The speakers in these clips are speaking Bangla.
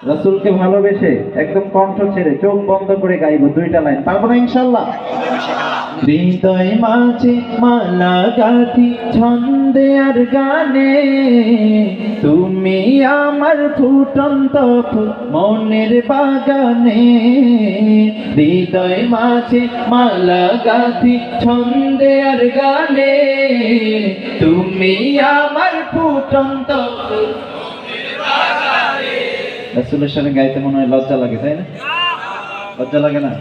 রাসূলকে ভালোবেসে একদম কণ্ঠ ছেড়ে চোখ বন্ধ করে গাইবো দুইটা লাইন, পারবো না ইনশাআল্লাহ? হৃদয় মাঝে মালা গাঁথি ছন্দে আর গানে, তুমি আমার ফুটন্ত ফুল মনের বাগানে। হৃদয় মাঝে মালা গাঁথি ছন্দে আর গানে, তুমি আমার ফুটন্ত ফুল। রাসূলের সামনে গাইতে মনে হয় লজ্জা লাগে, তাই না? লজ্জা লাগে না?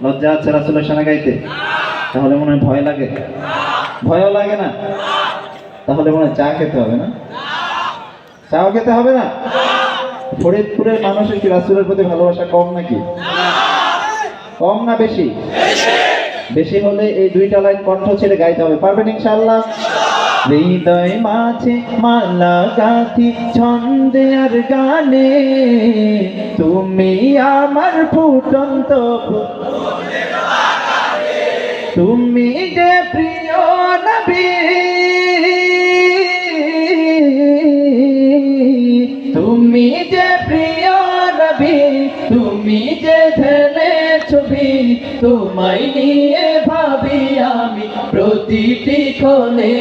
লজ্জা আছে রাসূলের সামনে গাইতে? তাহলে মনে হয় ভয় লাগে? ভয়ও লাগে না? তাহলে মনে হয় চা খেতে হবে না? চাও খেতে হবে না? ফরিদপুরের মানুষের কি রাসূলের প্রতি ভালোবাসা কম নাকি? কম না বেশি? বেশি হলে এই দুইটা লাইন কণ্ঠ ছেড়ে গাইতে হবে, পারবেন ইনশাআল্লাহ? হৃদয় মাঝে মালা গাঁথি ছন্দে আর গানে, তুমি আমার ফুটন্ত ফুল, তুমি যে প্রিয় নবী, তুমি যে প্রিয় নবী, তুমি যে ধ্যানে ছবি, তোমায় নিয়ে ভাবি আমি প্রতিটি ক্ষণে।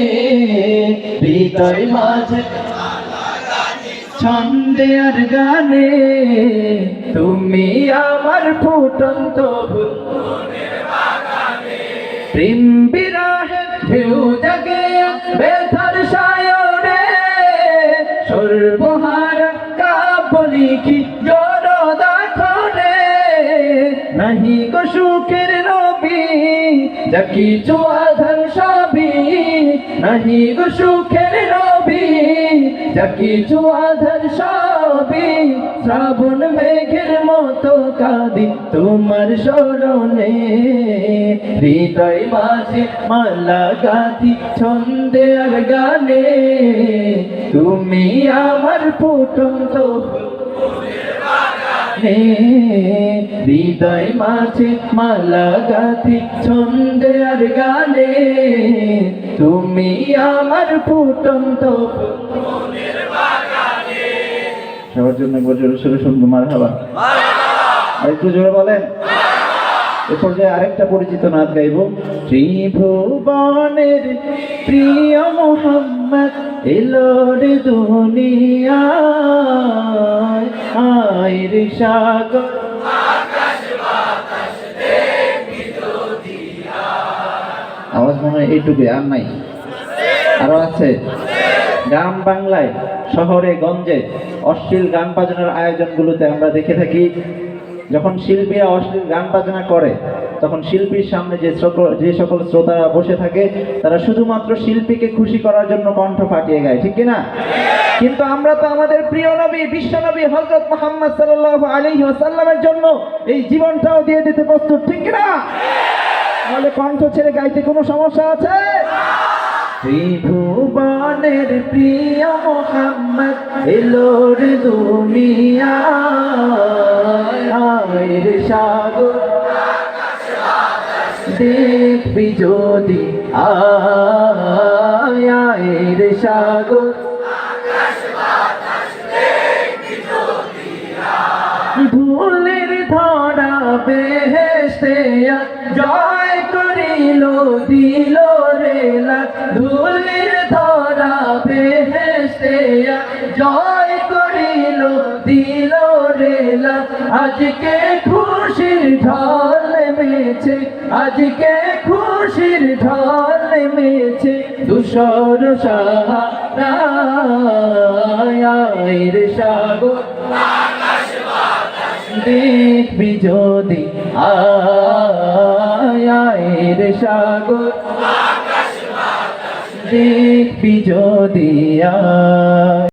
হৃদয় মাঝে ছন্দে আর গানে, তুমি আমার ফুটন্ত ফুল, প্রেম বিরহে ঢেউ জাগে ব্যথার সায়রে, সর্বহারা কাব্য লিখি জড়দাখরে। নাহি গো সুখের নবী যা কিছু আধার সবই, নাহি গো সুখের নবী যা কিছু আধার সবই। শ্রাবণ মেঘের মতো কাঁদি তোমার স্মরণে, হৃদয় মাঝে মালা গাঁথি ছন্দে আর গানে, তুমি আমার ফুটন্ত হৃদয় মাঝে মালা গাঁথি ছন্দে আর গানে, তুমি আমার ফুটন্ত সবার জন্য একবার জোরে সোরে শুনবো মারহাবা। আর একটু জোরে বলেন। এ পর্যায়ে আরেকটা পরিচিত নাচ গাইব। ত্রিভুবনের প্রিয় মুহাম্মদ এলো রে দুনিয়ায়, আয় রে সাগর আওয়াজ মনে হয় এইটুকু, আর নাই? আরো আছে? গ্রাম বাংলায় শহরে গঞ্জে অশ্লীল গান বাজনার আয়োজনগুলোতে আমরা দেখে থাকি, যখন শিল্পীরা অশ্লীল গান বাজনা করে তখন শিল্পীর সামনে যে সকল শ্রোতারা বসে থাকে তারা শুধুমাত্র শিল্পীকে খুশি করার জন্য কণ্ঠ ফাটিয়ে গায়, ঠিক কিনা? কিন্তু আমরা তো আমাদের প্রিয় নবী বিশ্ব নবী হযরত মুহাম্মদ সাল্লাল্লাহু আলাইহি ওয়াসাল্লামের জন্য এই জীবনটাও দিয়ে দিতে প্রস্তুত, ঠিক কিনা? তাহলে কণ্ঠ ছেড়ে গাইতে কোনো সমস্যা আছে? ত্রিভুবনের প্রিয় মুহাম্মদ এলো রে দুনিয়ায়, আয় রে সাগর দেখবি যদি, আয় আয় রে সাগর ধুলের ধরা বেহেশতে জয় করিল দিল রে লাখ, ধুলের ধরা বেহেশতে জয় করিল দিল রে লাখ। আজকে খুশির ঢল নেমেছে, আজকে খুশির ঢল নেমেছে, ধূসর সাহারায়, আয় রে সাগর দেখবি যদি, আয় আয় রে সাগর দেখবি যদি, আয়।